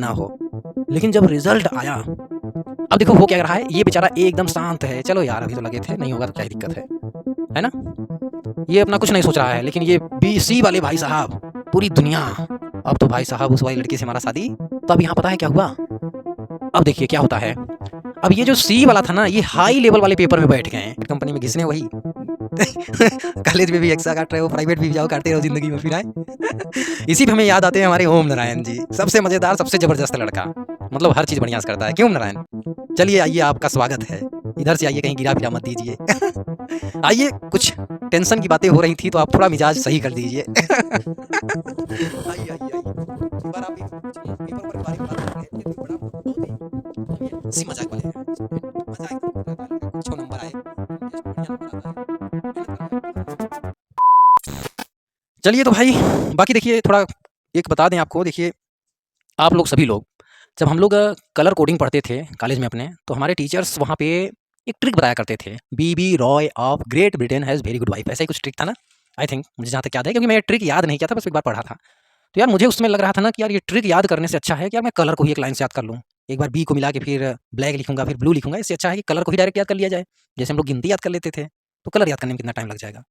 ना हो। लेकिन जब रिजल्ट आया, अब देखो हो क्या रहा है, ये बेचारा एकदम शांत है, चलो यार अभी तो लगे थे, नहीं होगा तो क्या ही दिक्कत है ना? ये अपना कुछ नहीं सोच रहा है, लेकिन ये बीसी वाले भाई साहब, पूरी दुनिया, अब तो भाई साहब उस वाली लड़की से हमारा शादी। तो अब यहाँ पता है क्या हुआ? अब देखिए क्या होता है। अब ये जो सी वाला था ना, ये हाई लेवल वाले पेपर में बैठ गए हैं, कंपनी में घिसने वही। कॉलेज में भी एक्स्ट्रा काट रहे हो, प्राइवेट भी जाओ काटते रहो जिंदगी में फिर आए। इसी पे हमें याद आते हैं हमारे ओम नारायण जी, सबसे मजेदार सबसे जबरदस्त लड़का, मतलब हर चीज बढ़िया से करता है, क्यों नारायण? चलिए आइए, आपका स्वागत है। इधर से आइए, कहीं गिरा फिरा मत दीजिए। आइए, कुछ टेंशन की बातें हो रही थी तो आप थोड़ा मिजाज सही कर दीजिए। आइए आइए आइए, इस बार आप भी पूछिए, पेपर पर बारी बात कर रहे थे तो बड़ा बहुत ही हंसी मजाक वाले हैं, मजा एकदम आता है, कुछ नंबर आए, टेस्ट बढ़िया नंबर आता है, मेहनत करो यार। चलिए तो भाई, बाकी देखिए थोड़ा एक बता दें आपको, देखिए आप लोग सभी लोग, जब हम लोग कलर कोडिंग पढ़ते थे कॉलेज में अपने, तो हमारे टीचर्स वहाँ पे एक ट्रिक बताया करते थे, B B Roy of Great Britain has very good wife, ऐसा ही कुछ ट्रिक था ना? आई थिंक, मुझे जहाँ तक याद है, क्योंकि मैं ये ट्रिक याद नहीं किया था, बस एक बार पढ़ा था। तो यार मुझे उसमें लग रहा था ना कि यार ये ट्रिक याद करने से अच्छा है कि यार मैं कलर को ही एक लाइन से याद कर लूँ। एक बार बी को मिला के फिर ब्लैक लिखूंगा, फिर ब्लू लिखूंगा, इससे अच्छा है कि कलर को ही डायरेक्ट याद कर लिया जाए। जैसे हम लोग गिनती याद कर लेते थे, तो कलर याद करने में कितना टाइम लग जाएगा।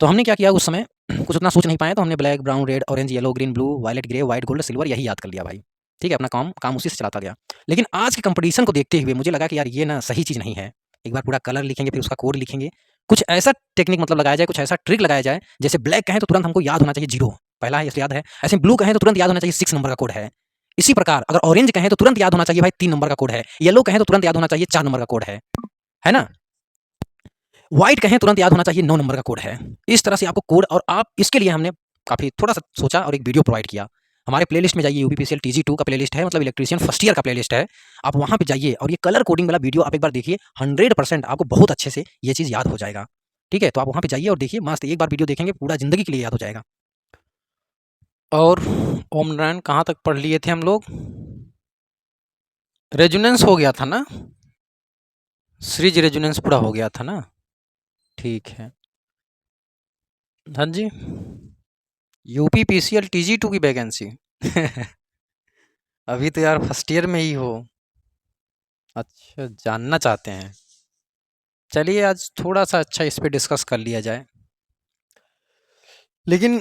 तो हमने क्या किया उस समय, कुछ उतना सोच नहीं पाए, तो हमने black, brown, red, orange, yellow, green, blue, violet, grey, white, gold, silver यही याद कर लिया भाई। ठीक है, अपना काम काम उसी से चलाता गया। लेकिन आज के कंपटीशन को देखते हुए मुझे लगा कि यार ये ना सही चीज़ नहीं है। एक बार पूरा कलर लिखेंगे, फिर उसका कोड लिखेंगे, कुछ ऐसा टेक्निक मतलब लगाया जाए, कुछ ऐसा ट्रिक लगाया जाए, जैसे ब्लैक कहें तो तुरंत हमको याद होना चाहिए 0, पहला है इसलिए याद है। ऐसे ब्लू कहें तो तुरंत याद होना चाहिए 6 नंबर का कोड है। इसी प्रकार अगर ऑरेंज कहें तो तुरंत याद होना चाहिए भाई 3 नंबर का कोड है। येलो कहें तो तुरंत याद होना चाहिए 4 नंबर का कोड है ना? व्हाइट कहें तुरंत याद होना चाहिए 9 नंबर का कोड है। इस तरह से आपको कोड, और आप इसके लिए हमने काफ़ी थोड़ा-सा सोचा और एक वीडियो प्रोवाइड किया। हमारे प्लेलिस्ट में जाइए, यूपीपीसीएल टीजी 2 का प्लेलिस्ट है, मतलब इलेक्ट्रीशियन फर्स्ट ईयर का प्लेलिस्ट है। आप वहाँ पे जाइए और ये कलर कोडिंग वाला वीडियो आप एक बार देखिए, 100% आपको बहुत अच्छे से ये चीज़ याद हो जाएगा। ठीक है? तो आप वहाँ पे जाइए और देखिए, मस्त एक बार वीडियो देखेंगे, पूरा ज़िंदगी के लिए याद हो जाएगा। और ओम नारायण कहाँ तक पढ़ लिए थे हम लोग? रेजोनेंस हो गया था ना? सीरीज रेजोनेंस पूरा हो गया था ना? ठीक है। हाँ जी। यूपीपीसीएल टीजी 2 की वैकेंसी। अभी तो यार फर्स्ट ईयर में ही हो। अच्छा, जानना चाहते हैं। चलिए आज थोड़ा सा अच्छा इस पे डिस्कस कर लिया जाए। लेकिन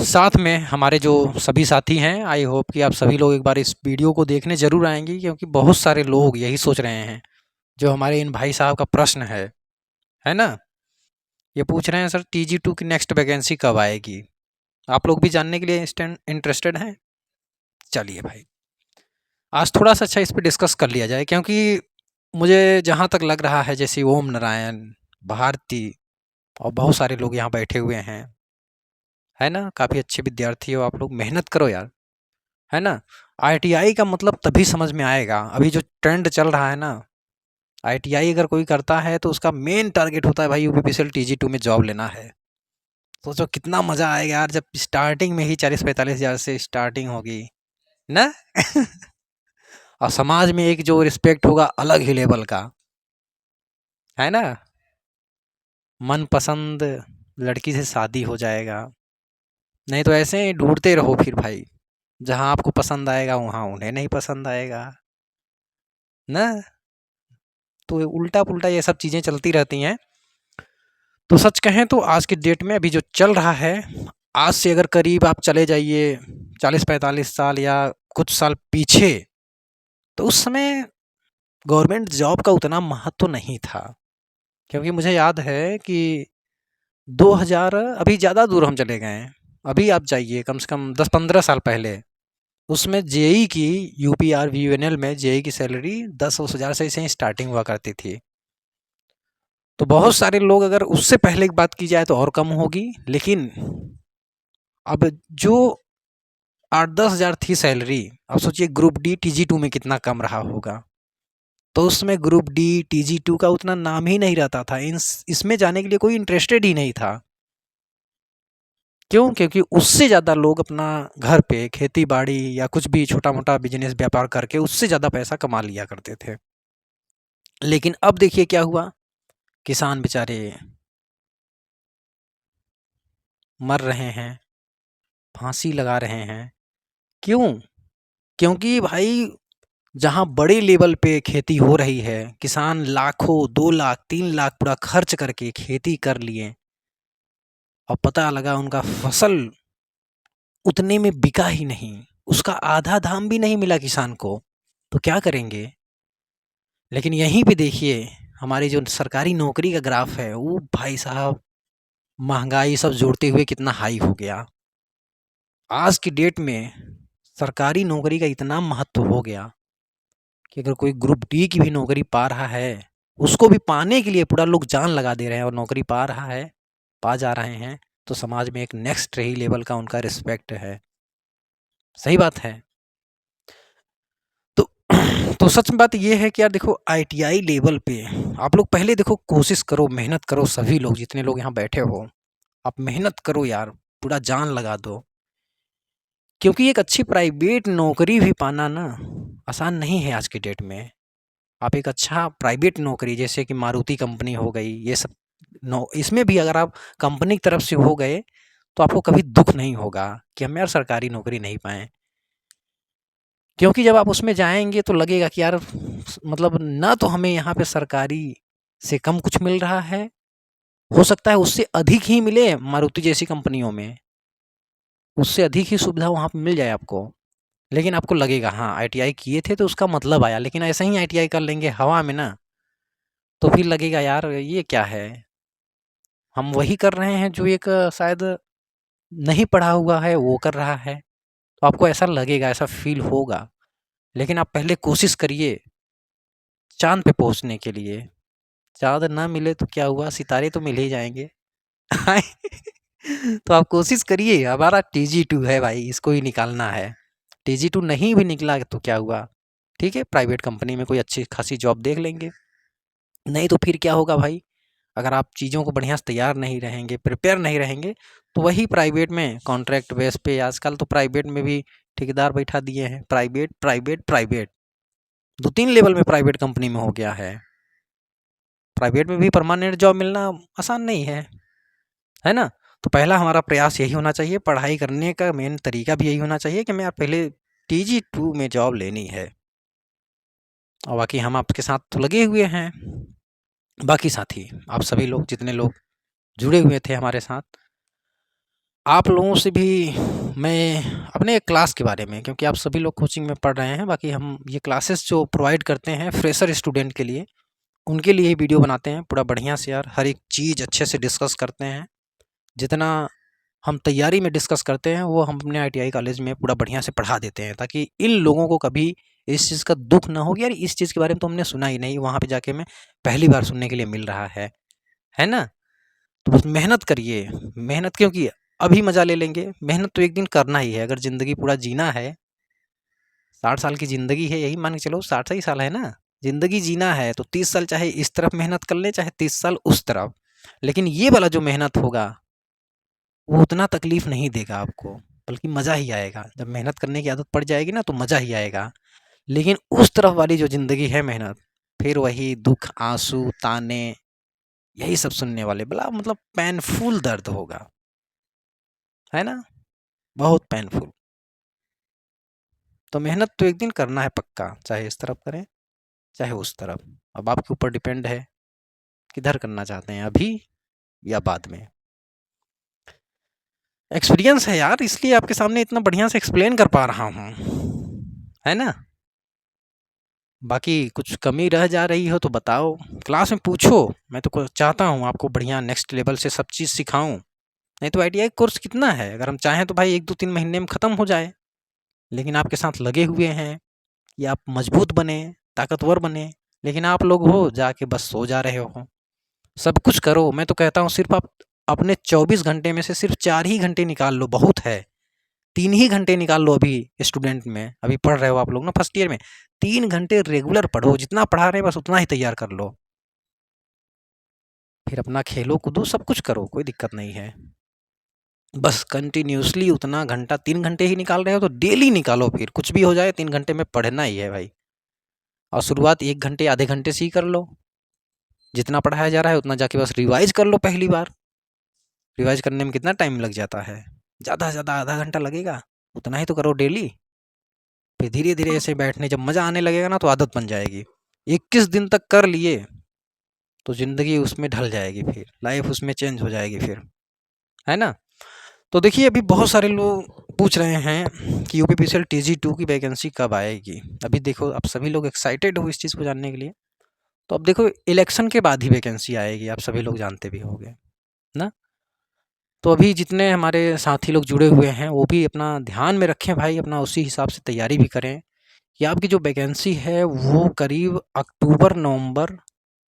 साथ में हमारे जो सभी साथी हैं, आई होप कि आप सभी लोग एक बार इस वीडियो को देखने ज़रूर आएंगे, क्योंकि बहुत सारे लोग यही सोच रहे हैं, जो हमारे इन भाई साहब का प्रश्न है ना? ये पूछ रहे हैं सर टीजी 2 की नेक्स्ट वैकेंसी कब आएगी? आप लोग भी जानने के लिए इंटरेस्टेड हैं? चलिए भाई, आज थोड़ा सा अच्छा इस पे डिस्कस कर लिया जाए, क्योंकि मुझे जहाँ तक लग रहा है, जैसे ओम नारायण, भारती और बहुत सारे लोग यहाँ बैठे हुए हैं, है ना? काफ़ी अच्छे विद्यार्थी हो आप लोग, मेहनत करो यार, है ना? आईटीआई का मतलब तभी समझ में आएगा, अभी जो ट्रेंड चल रहा है ना, आईटीआई अगर कोई करता है तो उसका मेन टारगेट होता है भाई यूपीपीसीएल टीजी 2 में जॉब लेना है। सोचो कितना मज़ा आएगा यार, जब स्टार्टिंग में ही 40-45 हज़ार से स्टार्टिंग होगी ना। और समाज में एक जो रिस्पेक्ट होगा अलग ही लेवल का, है ना? मनपसंद लड़की से शादी हो जाएगा, नहीं तो ऐसे ही ढूंढते रहो फिर भाई, जहाँ आपको पसंद आएगा वहाँ उन्हें नहीं पसंद आएगा ना। तो उल्टा पुल्टा ये सब चीज़ें चलती रहती हैं। तो सच कहें तो आज की डेट में अभी जो चल रहा है, आज से अगर करीब आप चले जाइए 40-45 साल या कुछ साल पीछे, तो उस समय गवर्नमेंट जॉब का उतना महत्व नहीं था। क्योंकि मुझे याद है कि 2000, अभी ज़्यादा दूर हम चले गए हैं, अभी आप जाइए कम से कम 10-15 साल पहले, उसमें जेई की, यूपीआर वीयूएनएल में जेई की सैलरी 10-10 हज़ार से ही स्टार्टिंग हुआ करती थी। तो बहुत सारे लोग, अगर उससे पहले की बात की जाए तो और कम होगी, लेकिन अब जो 8-10 हज़ार थी सैलरी, अब सोचिए ग्रुप डी टीजी 2 में कितना कम रहा होगा। तो उसमें ग्रुप डी टीजी 2 का उतना नाम ही नहीं रहता था, इसमें जाने के लिए कोई इंटरेस्टेड ही नहीं था। क्यों? क्योंकि उससे ज़्यादा लोग अपना घर पे खेती बाड़ी या कुछ भी छोटा मोटा बिजनेस व्यापार करके उससे ज़्यादा पैसा कमा लिया करते थे। लेकिन अब देखिए क्या हुआ, किसान बेचारे मर रहे हैं, फांसी लगा रहे हैं। क्यों? क्योंकि भाई जहाँ बड़े लेवल पे खेती हो रही है, किसान लाखों 2 लाख 3 लाख पूरा खर्च करके खेती कर लिए और पता लगा उनका फसल उतने में बिका ही नहीं, उसका आधा दाम भी नहीं मिला किसान को, तो क्या करेंगे। लेकिन यहीं पे देखिए हमारी जो सरकारी नौकरी का ग्राफ है वो भाई साहब महंगाई सब जोड़ते हुए कितना हाई हो गया। आज की डेट में सरकारी नौकरी का इतना महत्व हो गया कि अगर कोई ग्रुप डी की भी नौकरी पा रहा है, उसको भी पाने के लिए पूरा लोग जान लगा दे रहे हैं और नौकरी पा रहा है, पा जा रहे हैं, तो समाज में एक नेक्स्ट ही लेवल का उनका रिस्पेक्ट है। सही बात है। तो तो सच में बात ये है कि यार देखो आईटीआई लेवल पे आप लोग पहले देखो, कोशिश करो, मेहनत करो, सभी लोग जितने लोग यहाँ बैठे हो आप मेहनत करो यार, पूरा जान लगा दो, क्योंकि एक अच्छी प्राइवेट नौकरी भी पाना ना आसान नहीं है आज की डेट में। आप एक अच्छा प्राइवेट नौकरी जैसे कि मारुति कंपनी हो गई, ये सब इसमें भी अगर आप कंपनी की तरफ से हो गए तो आपको कभी दुख नहीं होगा कि हम यार सरकारी नौकरी नहीं पाए, क्योंकि जब आप उसमें जाएंगे तो लगेगा कि यार मतलब ना तो हमें यहाँ पे सरकारी से कम कुछ मिल रहा है, हो सकता है उससे अधिक ही मिले मारुति जैसी कंपनियों में, उससे अधिक ही सुविधा वहाँ पे मिल जाए आपको, लेकिन आपको लगेगा हाँ आईटीआई किए थे तो उसका मतलब आया, लेकिन ऐसे ही आईटीआई कर लेंगे हवा में ना, तो फिर लगेगा यार ये क्या है, हम वही कर रहे हैं जो एक शायद नहीं पढ़ा हुआ है वो कर रहा है, तो आपको ऐसा लगेगा, ऐसा फील होगा। लेकिन आप पहले कोशिश करिए चाँद पे पहुँचने के लिए, चाँद ना मिले तो क्या हुआ, सितारे तो मिल ही जाएँगे। तो आप कोशिश करिए, हमारा टीजी2 है भाई, इसको ही निकालना है। टीजी2 नहीं भी निकला तो क्या हुआ, ठीक है प्राइवेट कंपनी में कोई अच्छी खासी जॉब देख लेंगे, नहीं तो फिर क्या होगा भाई, अगर आप चीज़ों को बढ़िया से तैयार नहीं रहेंगे, प्रिपेयर नहीं रहेंगे, तो वही प्राइवेट में कॉन्ट्रैक्ट बेस पे, आजकल तो प्राइवेट में भी ठेकेदार बैठा दिए हैं, प्राइवेट प्राइवेट प्राइवेट 2-3 लेवल में प्राइवेट कंपनी में हो गया है। प्राइवेट में भी परमानेंट जॉब मिलना आसान नहीं है ना। तो पहला हमारा प्रयास यही होना चाहिए, पढ़ाई करने का मेन तरीका भी यही होना चाहिए कि मैं यार पहले टीजी2 में जॉब लेनी है, और बाकी हम आपके साथ तो लगे हुए हैं, बाकी साथी आप सभी लोग जितने लोग जुड़े हुए थे हमारे साथ, आप लोगों से भी मैं अपने क्लास के बारे में, क्योंकि आप सभी लोग कोचिंग में पढ़ रहे हैं, बाकी हम ये क्लासेस जो प्रोवाइड करते हैं फ्रेशर स्टूडेंट के लिए, उनके लिए ही वीडियो बनाते हैं पूरा बढ़िया से यार, हर एक चीज़ अच्छे से डिस्कस करते हैं, जितना हम तैयारी में डिस्कस करते हैं वो हम अपने आईटीआई कॉलेज में पूरा बढ़िया से पढ़ा देते हैं, ताकि इन लोगों को कभी इस चीज़ का दुख ना हो कि यार इस चीज़ के बारे में तो हमने सुना ही नहीं, वहाँ पे जाके मैं पहली बार सुनने के लिए मिल रहा है ना। तो बस मेहनत करिए, मेहनत क्योंकि अभी मज़ा ले लेंगे, मेहनत तो एक दिन करना ही है, अगर ज़िंदगी पूरा जीना है, 60 साल की ज़िंदगी है, यही मान के चलो 60 ही साल है ना, ज़िंदगी जीना है तो 30 साल चाहे इस तरफ मेहनत कर लें, चाहे 30 साल उस तरफ, लेकिन ये वाला जो मेहनत होगा वो उतना तकलीफ नहीं देगा आपको, बल्कि मज़ा ही आएगा, जब मेहनत करने की आदत पड़ जाएगी ना तो मज़ा ही आएगा। लेकिन उस तरफ वाली जो ज़िंदगी है मेहनत, फिर वही दुख, आंसू, ताने, यही सब सुनने वाले, बड़ा मतलब पेनफुल दर्द होगा, है ना, बहुत पेनफुल। तो मेहनत तो एक दिन करना है पक्का, चाहे इस तरफ करें चाहे उस तरफ, अब आपके ऊपर डिपेंड है किधर करना चाहते हैं, अभी या बाद में। एक्सपीरियंस है यार, इसलिए आपके सामने इतना बढ़िया से एक्सप्लेन कर पा रहा हूँ, है ना। बाकी कुछ कमी रह जा रही हो तो बताओ, क्लास में पूछो, मैं तो चाहता हूँ आपको बढ़िया नेक्स्ट लेवल से सब चीज़ सिखाऊं। नहीं तो आईटीआई कोर्स कितना है, अगर हम चाहें तो भाई 1-2-3 महीने में ख़त्म हो जाए, लेकिन आपके साथ लगे हुए हैं कि आप मजबूत बने, ताकतवर बने, लेकिन आप लोग हो जाके बस सो जा रहे हो। सब कुछ करो, मैं तो कहता हूँ सिर्फ आप अपने 24 घंटे में से सिर्फ 4 ही घंटे निकाल लो, बहुत है। 3 ही घंटे निकाल लो, अभी स्टूडेंट में अभी पढ़ रहे हो आप लोग ना फर्स्ट ईयर में, 3 घंटे रेगुलर पढ़ो, जितना पढ़ा रहे हैं बस उतना ही तैयार कर लो, फिर अपना खेलो कूदो सब कुछ करो, कोई दिक्कत नहीं है। बस कंटिन्यूसली उतना घंटा, 3 घंटे ही निकाल रहे हो तो डेली निकालो, फिर कुछ भी हो जाए 3 घंटे में पढ़ना ही है भाई। और शुरुआत 1 घंटे आधे घंटे से ही कर लो, जितना पढ़ाया जा रहा है उतना जाके बस रिवाइज कर लो पहली बार। रिवाइज करने में कितना टाइम लग जाता है, ज़्यादा से ज़्यादा आधा घंटा लगेगा, उतना ही तो करो डेली। फिर धीरे धीरे ऐसे बैठने जब मज़ा आने लगेगा ना तो आदत बन जाएगी। 21 दिन तक कर लिए तो ज़िंदगी उसमें ढल जाएगी, फिर लाइफ उसमें चेंज हो जाएगी फिर, है ना। तो देखिए अभी बहुत सारे लोग पूछ रहे हैं कि यूपीपीसीएल TG2 की वैकेंसी कब आएगी। अभी देखो आप सभी लोग एक्साइटेड हो इस चीज़ को जानने के लिए। तो अब देखो इलेक्शन के बाद ही वैकेंसी आएगी, आप सभी लोग जानते भी होंगे ना। तो अभी जितने हमारे साथी लोग जुड़े हुए हैं वो भी अपना ध्यान में रखें भाई, अपना उसी हिसाब से तैयारी भी करें कि आपकी जो वैकेंसी है वो करीब अक्टूबर नवंबर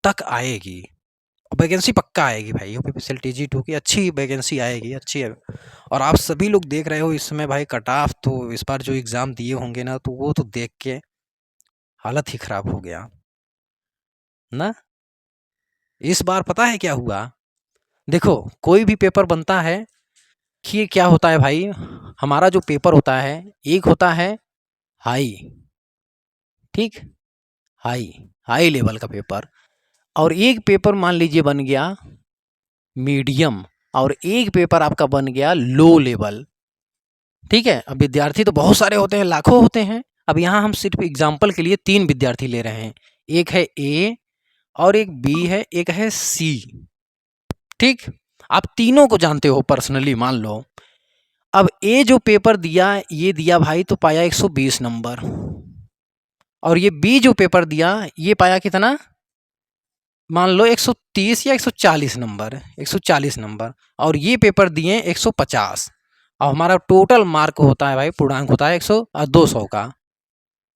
तक आएगी। वैकेंसी पक्का आएगी भाई, यूपीपीसीएल TG2 की अच्छी वैकेंसी आएगी, अच्छी है। और आप सभी लोग देख रहे हो इस समय भाई कट ऑफ, तो इस बार जो एग्ज़ाम दिए होंगे ना तो वो तो देख के हालत ही ख़राब हो गया ना। इस बार पता है क्या हुआ, देखो कोई भी पेपर बनता है कि क्या होता है भाई, हमारा जो पेपर होता है एक होता है हाई, ठीक, हाई हाई लेवल का पेपर, और एक पेपर मान लीजिए बन गया मीडियम, और एक पेपर आपका बन गया लो लेवल। ठीक है, अब विद्यार्थी तो बहुत सारे होते हैं, लाखों होते हैं। अब यहाँ हम सिर्फ एग्जाम्पल के लिए 3 विद्यार्थी ले रहे हैं, एक है ए और एक बी है, एक है सी। ठीक, आप तीनों को जानते हो पर्सनली मान लो। अब ए जो पेपर दिया ये दिया भाई तो पाया 120 नंबर, और ये बी जो पेपर दिया ये पाया कितना, मान लो 130 या 140 नंबर, 140 नंबर, और ये पेपर दिए 150। और हमारा टोटल मार्क होता है भाई, पूर्णांक होता है 200 का,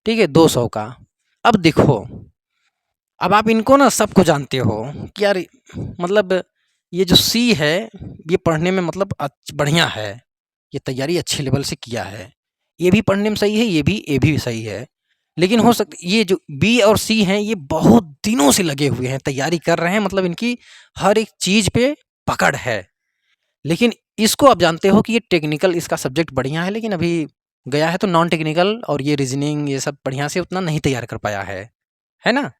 ठीक है, 200 का। अब देखो, अब आप इनको ना सबको जानते हो कि यार मतलब ये जो सी है ये पढ़ने में मतलब बढ़िया है, ये तैयारी अच्छे लेवल से किया है, ये भी पढ़ने में सही है, ये भी सही है। लेकिन हो सकता ये जो बी और सी हैं ये बहुत दिनों से लगे हुए हैं, तैयारी कर रहे हैं, मतलब इनकी हर एक चीज़ पे पकड़ है। लेकिन इसको आप जानते हो कि ये टेक्निकल इसका सब्जेक्ट बढ़िया है, लेकिन अभी गया है तो नॉन टेक्निकल और ये रीजनिंग ये सब बढ़िया से उतना नहीं तैयार कर पाया है ना।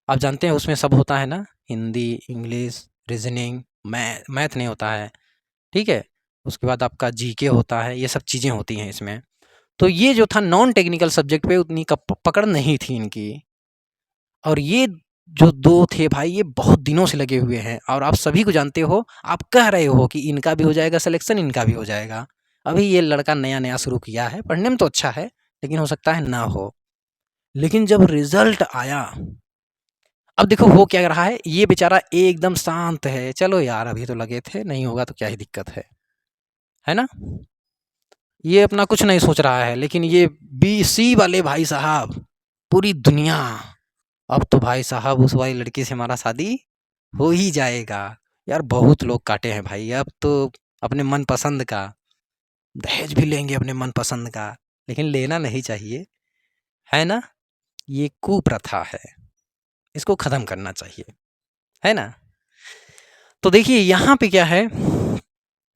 आप जानते हैं उसमें सब होता है ना, हिंदी, इंग्लिश, रीजनिंग, मैथ नहीं होता है, ठीक है। उसके बाद आपका जीके होता है, ये सब चीज़ें होती हैं इसमें। तो ये जो था नॉन टेक्निकल सब्जेक्ट पे उतनी पकड़ नहीं थी इनकी, और ये जो 2 थे भाई ये बहुत दिनों से लगे हुए हैं, और आप सभी को जानते हो, आप कह रहे हो कि इनका भी हो जाएगा सिलेक्शन, इनका भी हो जाएगा। अभी ये लड़का नया-नया शुरू किया है, पढ़ने में तो अच्छा है, लेकिन हो सकता है ना हो। लेकिन जब रिज़ल्ट आया, अब देखो हो क्या रहा है, ये बेचारा एकदम शांत है, चलो यार अभी तो लगे थे, नहीं होगा तो क्या ही दिक्कत है ना? ये अपना कुछ नहीं सोच रहा है, लेकिन ये BC वाले भाई साहब पूरी दुनिया, अब तो भाई साहब उस वाली लड़की से हमारा शादी हो ही जाएगा। यार बहुत लोग काटे हैं भाई, अब तो अपने मनपसंद का दहेज भी लेंगे अपने मनपसंद का, लेकिन लेना नहीं चाहिए, है ना? ये कुप्रथा है, इसको ख़त्म करना चाहिए, है ना? तो देखिए यहाँ पे क्या है,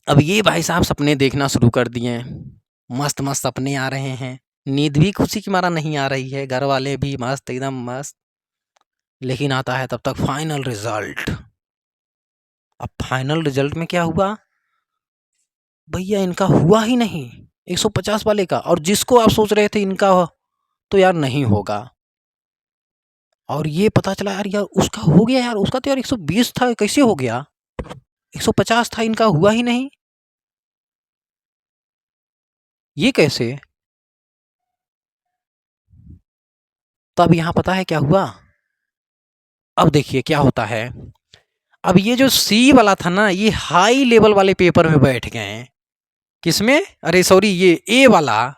अब ये भाई साहब सपने देखना शुरू कर दिए हैं, मस्त-मस्त सपने आ रहे हैं, नींद भी खुशी की मारा नहीं आ रही है, घर वाले भी मस्त एकदम मस्त। लेकिन आता है तब तक फाइनल रिजल्ट। अब फाइनल रिजल्ट में क्या हुआ, भैया इनका हुआ ही नहीं 150 वाले का, और जिसको आप सोच रहे थे इनका तो यार नहीं होगा, और ये पता चला यार यार उसका हो गया, यार उसका तो यार 120 था, कैसे हो गया, 150 था, इनका हुआ ही नहीं, ये कैसे। तो अब यहाँ पता है क्या हुआ, अब देखिए क्या होता है, अब ये जो सी वाला था ना ये हाई लेवल वाले पेपर में बैठ गए हैं, किसमें, अरे सॉरी ये ए वाला,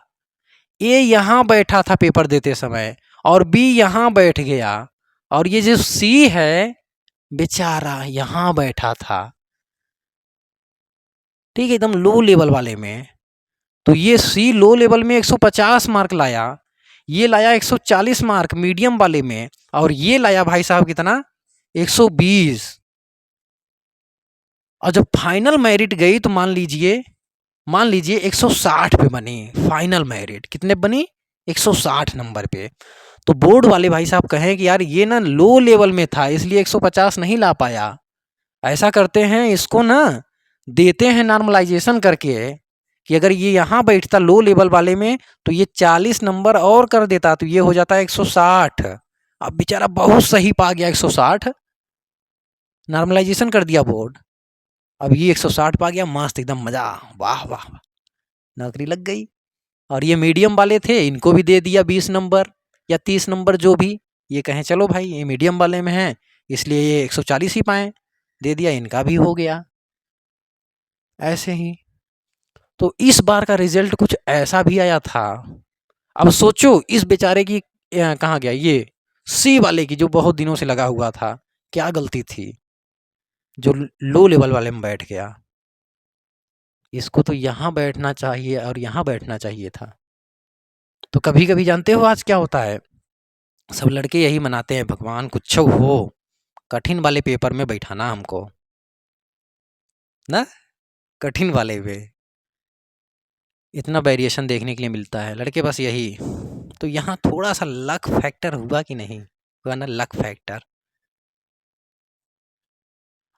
ए यहाँ बैठा था पेपर देते समय, और बी यहाँ बैठ गया, और ये जो सी है बेचारा यहाँ बैठा था, ठीक है, एकदम लो लेवल वाले में। तो ये सी लो लेवल में 150 मार्क लाया, ये लाया 140 मार्क मीडियम वाले में, और ये लाया भाई साहब कितना 120। और जब फाइनल मेरिट गई तो मान लीजिए 160 पे बनी फाइनल मेरिट, कितने बनी 160 नंबर पे। तो बोर्ड वाले भाई साहब कहें कि यार ये ना लो लेवल में था इसलिए 150 नहीं ला पाया, ऐसा करते हैं इसको ना देते हैं नॉर्मलाइजेशन करके कि अगर ये यहाँ बैठता लो लेवल वाले में तो ये 40 नंबर और कर देता, तो ये हो जाता है 160। अब बेचारा बहुत सही पा गया 160, नॉर्मलाइजेशन कर दिया बोर्ड, अब ये 160 पा गया, मस्त एकदम मजा, वाह वाह वाह, नौकरी लग गई। और ये मीडियम वाले थे, इनको भी दे दिया 20 नंबर या 30 नंबर जो भी, ये कहें चलो भाई ये मीडियम वाले में है इसलिए ये 140 ही पाएँ, दे दिया, इनका भी हो गया ऐसे ही। तो इस बार का रिजल्ट कुछ ऐसा भी आया था। अब सोचो इस बेचारे की कहाँ गया ये सी वाले की, जो बहुत दिनों से लगा हुआ था, क्या गलती थी जो लो लेवल वाले में बैठ गया। इसको तो यहाँ बैठना चाहिए और यहाँ बैठना चाहिए था। तो कभी कभी जानते हो आज क्या होता है, सब लड़के यही मनाते हैं, भगवान कुछ हो कठिन वाले पेपर में बैठाना हमको ना, कठिन वाले पे इतना वेरिएशन देखने के लिए मिलता है लड़के, बस यही। तो यहाँ थोड़ा सा लक फैक्टर हुआ कि नहीं हुआ ना, लक फैक्टर।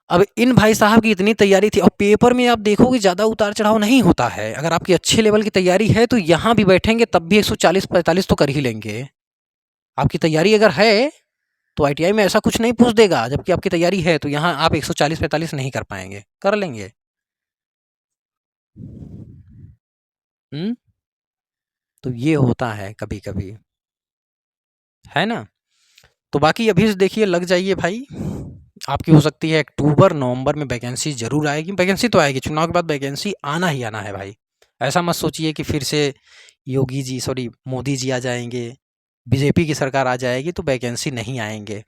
अब इन भाई साहब की इतनी तैयारी थी और पेपर में आप देखोगे ज़्यादा उतार चढ़ाव नहीं होता है, अगर आपकी अच्छे लेवल की तैयारी है तो यहाँ भी बैठेंगे तब भी 140-45 तो कर ही लेंगे। आपकी तैयारी अगर है तो आईटीआई में ऐसा कुछ नहीं पूछ देगा, जबकि आपकी तैयारी है तो यहाँ आप 140-45 नहीं कर पाएंगे, कर लेंगे। तो ये होता है कभी कभी, है ना। तो बाकी अभी से देखिए लग जाइए भाई, आपकी हो सकती है अक्टूबर नवंबर में वैकेंसी जरूर आएगी, वैकेंसी तो आएगी, चुनाव के बाद वैकेंसी आना ही आना है भाई। ऐसा मत सोचिए कि फिर से योगी जी सॉरी मोदी जी आ जाएंगे, बीजेपी की सरकार आ जाएगी तो वैकेंसी नहीं आएंगे,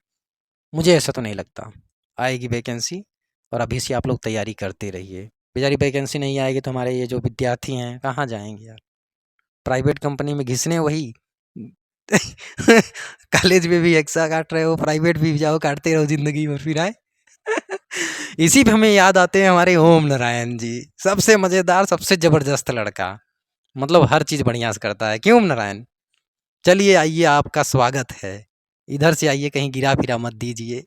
मुझे ऐसा तो नहीं लगता, आएगी वैकेंसी। और अभी से आप लोग तैयारी करते रहिए, बेचारी वैकेंसी नहीं आएगी तो हमारे ये जो विद्यार्थी हैं कहाँ जाएंगे यार, प्राइवेट कंपनी में घिसने वही कॉलेज में भी एक्स्ट्रा काट रहे हो, प्राइवेट भी जाओ काटते रहो जिंदगी भर फिर आए। इसी पे हमें याद आते हैं हमारे ओम नारायण जी, सबसे मजेदार सबसे जबरदस्त लड़का, मतलब हर चीज बढ़िया से करता है, क्यों ओम नारायण। चलिए आइए आपका स्वागत है, इधर से आइए, कहीं गिरा फिरा मत दीजिए।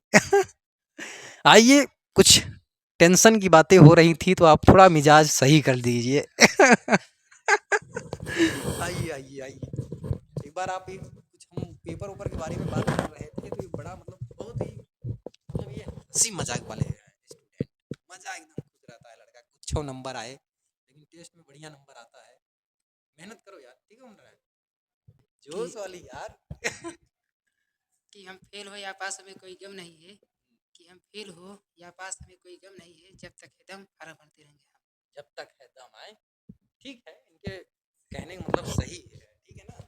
आइए, कुछ टेंशन की बातें हो रही थी तो आप थोड़ा मिजाज सही कर दीजिए। आइए आइए आइए, एक बार आप एक कुछ हम पेपर ऊपर के बारे में बात कर रहे थे तो ये बड़ा मतलब बहुत ही मतलब ये हंसी मजाक वाले स्टूडेंट, मजा एकदम खुश रहता है लड़का, कुछ नंबर आए लेकिन टेस्ट में बढ़िया नंबर आता है, मेहनत करो यार, ठीक है उम्र कि जोश वाली यार। कि हम फेल हो या पास हमें कोई गम नहीं है, कि हम फेल हो या पास हमें कोई गम नहीं है, जब तक है दम फारा भरते रहेंगे हम। जब तक है दम आए, ठीक है, इनके कहने का मतलब सही है, ठीक है ना।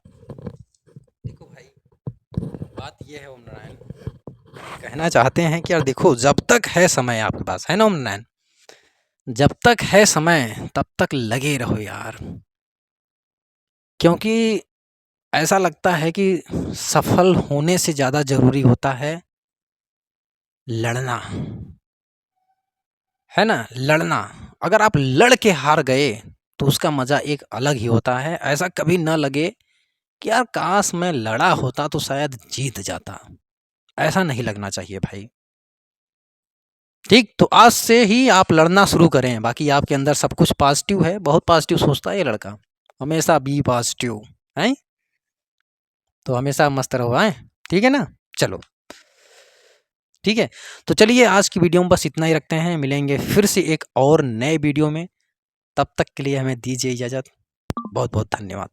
देखो भाई बात ये है ओम नारायण, कहना चाहते हैं कि यार देखो जब तक है समय आपके पास, है ना ओम नारायण, जब तक है समय तब तक लगे रहो यार, क्योंकि ऐसा लगता है कि सफल होने से ज़्यादा ज़रूरी होता है लड़ना, है ना, लड़ना। अगर आप लड़ के हार गए तो उसका मज़ा एक अलग ही होता है, ऐसा कभी ना लगे कि यार काश मैं लड़ा होता तो शायद जीत जाता, ऐसा नहीं लगना चाहिए भाई। ठीक, तो आज से ही आप लड़ना शुरू करें, बाकी आपके अंदर सब कुछ पॉजिटिव है, बहुत पॉजिटिव सोचता है ये लड़का, हमेशा बी पॉजिटिव है, तो हमेशा मस्त रहो, हैं, ठीक है ना। चलो ठीक है, तो चलिए आज की वीडियो में बस इतना ही रखते हैं, मिलेंगे फिर से एक और नए वीडियो में, तब तक के लिए हमें दीजिए इजाज़त, बहुत बहुत धन्यवाद।